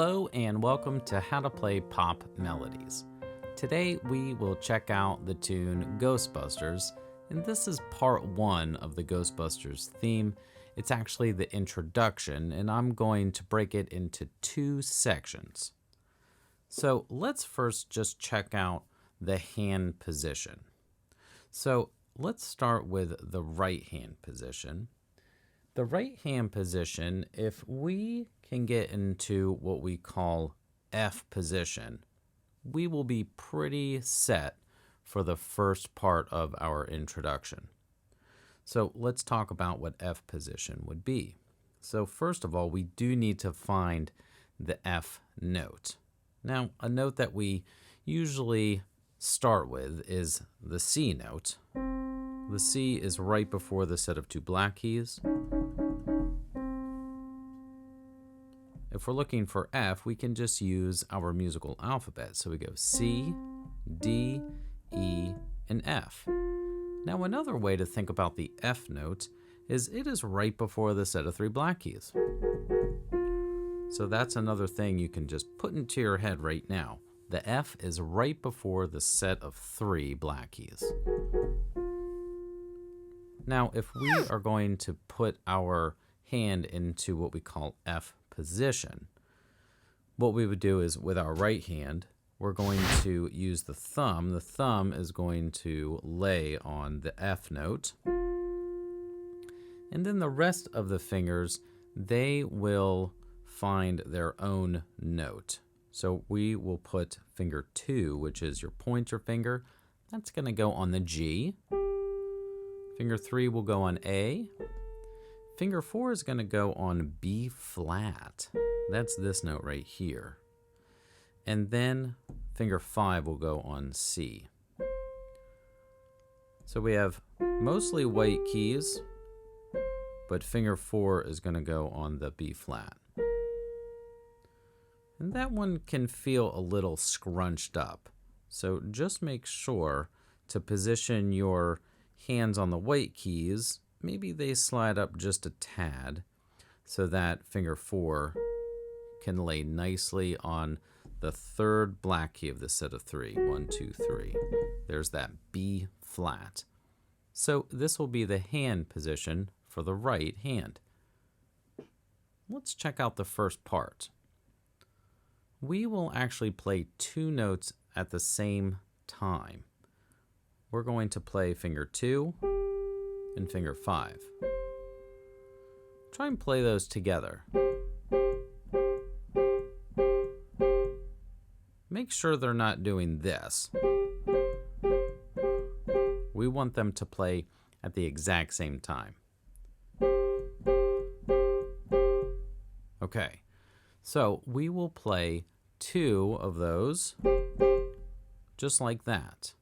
Hello and welcome to How to Play Pop Melodies. Today we will check out the tune Ghostbusters, and this is part 1 of the Ghostbusters theme. It's actually the introduction, and I'm going to break it into 2 sections. So let's first just check out the hand position. So let's start with the right hand position. The right hand position, if we can get into what we call F position, we will be pretty set for the first part of our introduction. So let's talk about what F position would be. So first of all, we do need to find the F note. Now, a note that we usually start with is the C note. The C is right before the set of 2 black keys. If we're looking for F, we can just use our musical alphabet. So we go C, D, E, and F. Now another way to think about the F note is it is right before the set of 3 black keys. So that's another thing you can just put into your head right now. The F is right before the set of 3 black keys. Now, if we are going to put our hand into what we call F position, what we would do is with our right hand, we're going to use the thumb. The thumb is going to lay on the F note. And then the rest of the fingers, they will find their own note. So we will put finger 2, which is your pointer finger. That's going to go on the G. Finger 3 will go on A. Finger 4 is going to go on B flat. That's this note right here. And then finger 5 will go on C. So we have mostly white keys, but finger 4 is going to go on the B flat. And that one can feel a little scrunched up. So just make sure to position your hands on the white keys. Maybe they slide up just a tad so that finger 4 can lay nicely on the 3rd black key of the set of 3. 1, 2, 3. There's that B flat. So this will be the hand position for the right hand. Let's check out the first part. We will actually play 2 notes at the same time. We're going to play finger 2 and finger 5. Try and play those together. Make sure they're not doing this. We want them to play at the exact same time. Okay, so we will play 2 of those just like that.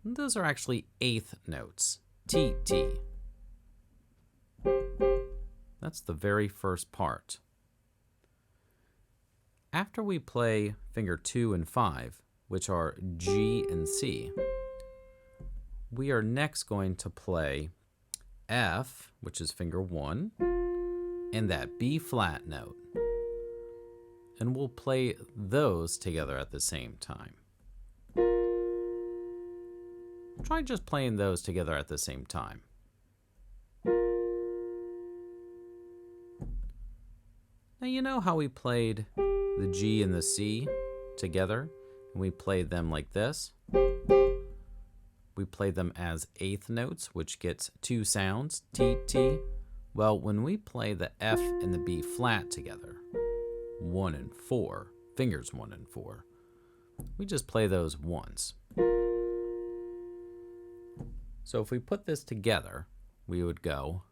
And those are actually 8th notes. T, T. That's the very first part. After we play finger 2 and 5, which are G and C, we are next going to play F, which is finger 1, and that B flat note. And we'll play those together at the same time. Try just playing those together at the same time. Now you know how we played the G and the C together? And we played them like this. We played them as 8th notes, which gets 2 sounds, T, T. Well, when we play the F and the B flat together, 1 and 4, fingers 1 and 4, we just play those once. So if we put this together, we would go.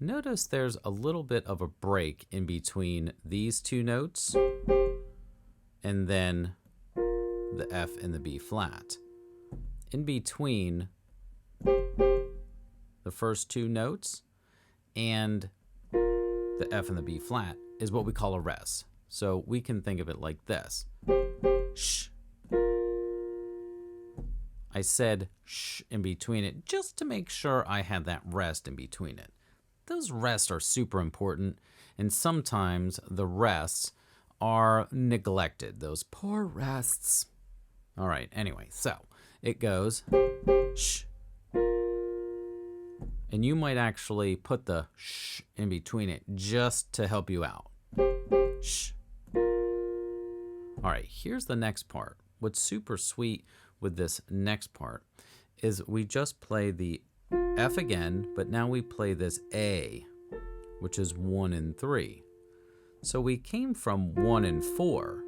Notice there's a little bit of a break in between these 2 notes and then the F and the B flat. In between the first 2 notes and the F and the B flat is what we call a res. So we can think of it like this. Shh. I said shh in between it just to make sure I had that rest in between it. those rests are super important, and sometimes the rests are neglected. Those poor rests. All right, anyway, so it goes sh. And you might actually put the sh in between it just to help you out. Sh. All right, here's the next part. What's super sweet with this next part is we just play the F again, but now we play this A, which is 1 and 3. So we came from 1 and 4,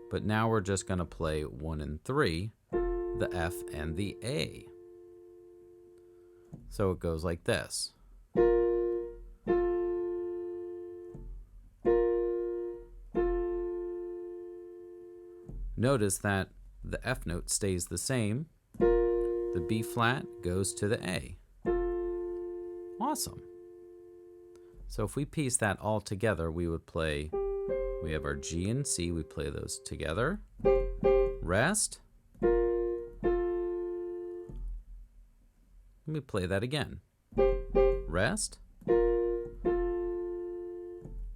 but now we're just going to play 1 and 3, the F and the A. So it goes like this. Notice that the F note stays the same. The B flat goes to the A. Awesome. So if we piece that all together, we would play, we have our G and C, we play those together. Rest. Let me play that again. Rest.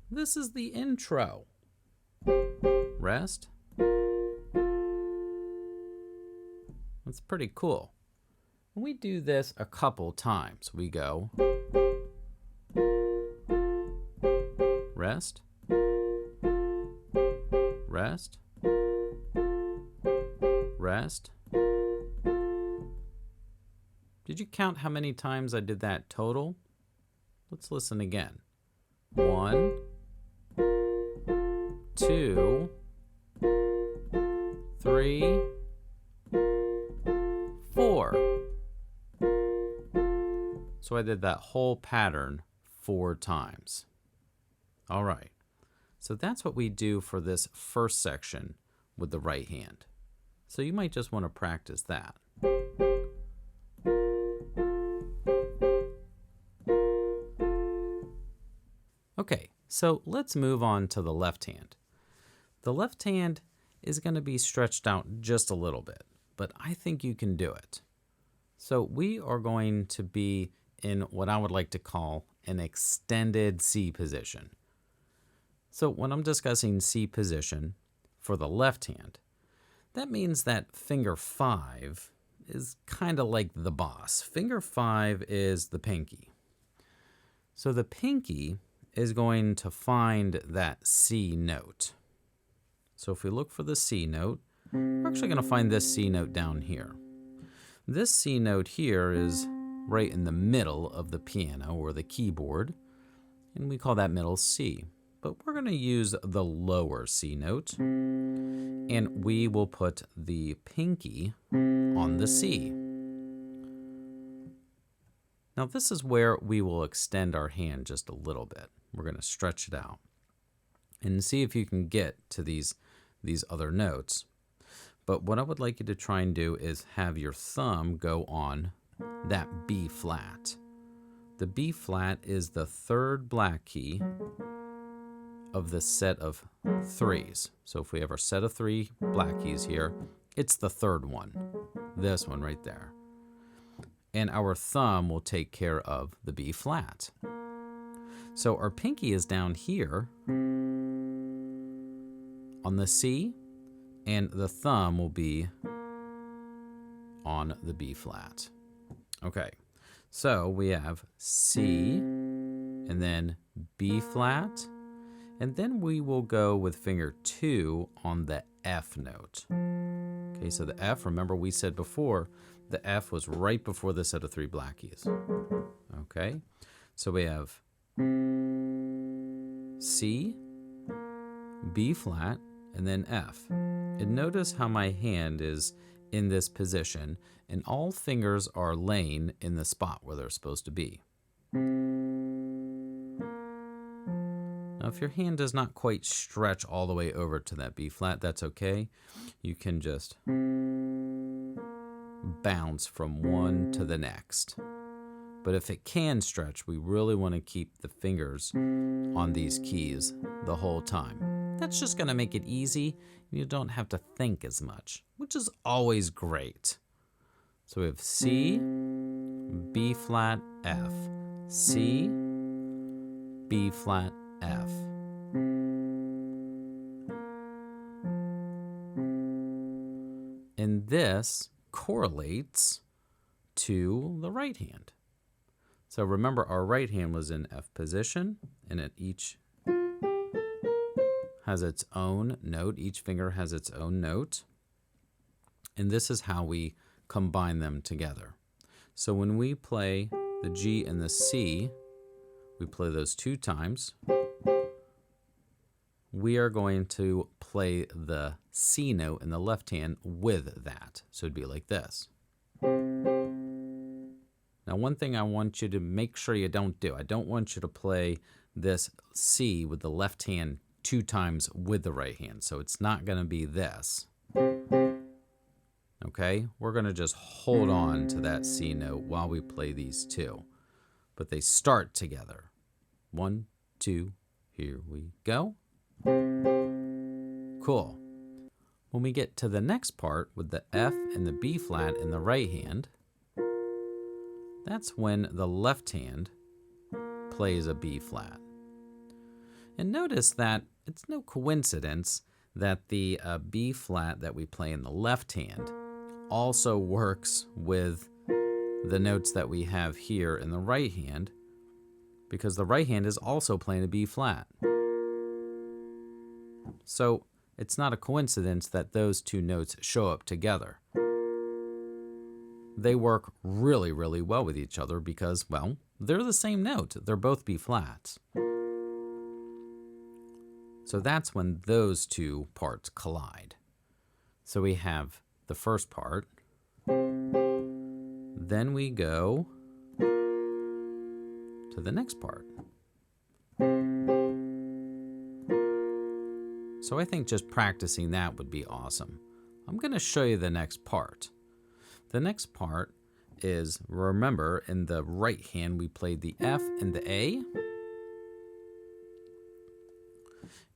This is the intro. Rest. That's pretty cool. When we do this a couple times, we go rest, rest, rest. Did you count how many times I did that total? Let's listen again. 1, 2, 3, 4. So I did that whole pattern 4 times. All right. So that's what we do for this first section with the right hand. So you might just want to practice that. Okay, so let's move on to the left hand. The left hand is going to be stretched out just a little bit, but I think you can do it. So we are going to be in what I would like to call an extended C position. So when I'm discussing C position for the left hand, that means that finger 5 is kind of like the boss. Finger 5 is the pinky. So the pinky is going to find that C note. So if we look for the C note, we're actually going to find this C note down here. This C note here is right in the middle of the piano or the keyboard, and we call that middle C. But we're going to use the lower C note, and we will put the pinky on the C. Now this is where we will extend our hand just a little bit. We're going to stretch it out and see if you can get to these other notes. But what I would like you to try and do is have your thumb go on that B flat. The B flat is the 3rd black key of the set of 3s. So if we have our set of 3 black keys here, it's the 3rd one, this one right there. And our thumb will take care of the B flat. So our pinky is down here on the C, and the thumb will be on the B flat. Okay, so we have C, and then B flat, and then we will go with finger 2 on the F note. Okay, so the F, remember we said before, the F was right before the set of 3 black keys. Okay, so we have C, B flat, and then F. And notice how my hand is in this position, and all fingers are laying in the spot where they're supposed to be. Now, if your hand does not quite stretch all the way over to that B flat, that's okay. You can just bounce from one to the next. But if it can stretch, we really want to keep the fingers on these keys the whole time. That's just going to make it easy. You don't have to think as much, which is always great. So we have C, B flat, F, C, B flat, F. And this correlates to the right hand. So remember, our right hand was in F position, and it each has its own note. Each finger has its own note. And this is how we combine them together. So when we play the G and the C, we play those 2 times. We are going to play the C note in the left hand with that. So it'd be like this. Now, one thing I want you to make sure you don't do, I don't want you to play this C with the left hand 2 times with the right hand. So it's not going to be this. Okay, we're going to just hold on to that C note while we play these 2. But they start together. 1, 2, here we go. Cool. When we get to the next part with the F and the B flat in the right hand, that's when the left hand plays a B flat. And notice that it's no coincidence that the B flat that we play in the left hand also works with the notes that we have here in the right hand, because the right hand is also playing a B flat. So it's not a coincidence that those 2 notes show up together. They work really, really well with each other because, well, they're the same note. They're both B flats. So that's when those 2 parts collide. So we have the first part. Then we go to the next part. So I think just practicing that would be awesome. I'm going to show you the next part. The next part is, remember, in the right hand we played the F and the A.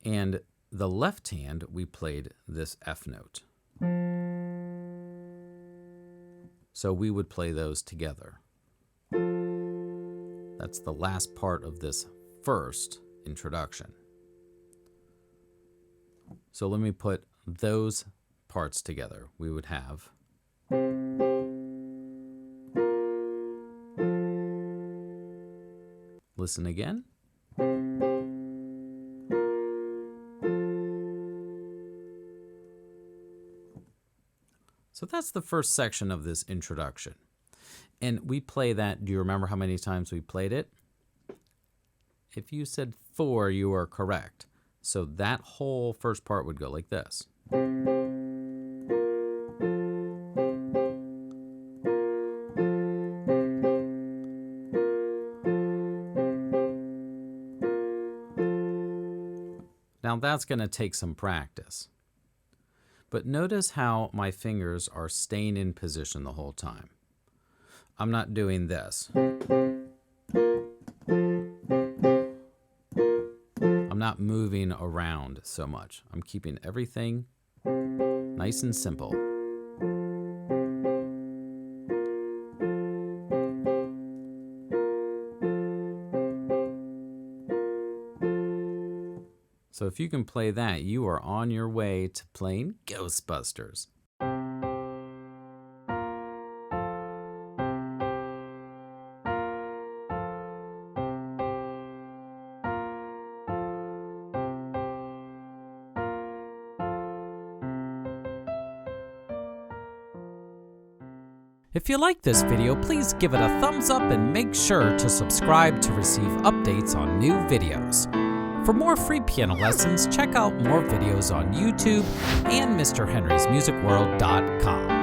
And the left hand we played this F note. So we would play those together. That's the last part of this first introduction. So let me put those parts together. We would have listen again. So that's the first section of this introduction. And we play that. Do you remember how many times we played it? If you said 4, you are correct. So that whole first part would go like this. Now that's going to take some practice. But notice how my fingers are staying in position the whole time. I'm not doing this. I'm not moving around so much. I'm keeping everything nice and simple. So if you can play that, you are on your way to playing Ghostbusters. If you like this video, please give it a thumbs up and make sure to subscribe to receive updates on new videos. For more free piano lessons, check out more videos on YouTube and MrHenrysMusicWorld.com.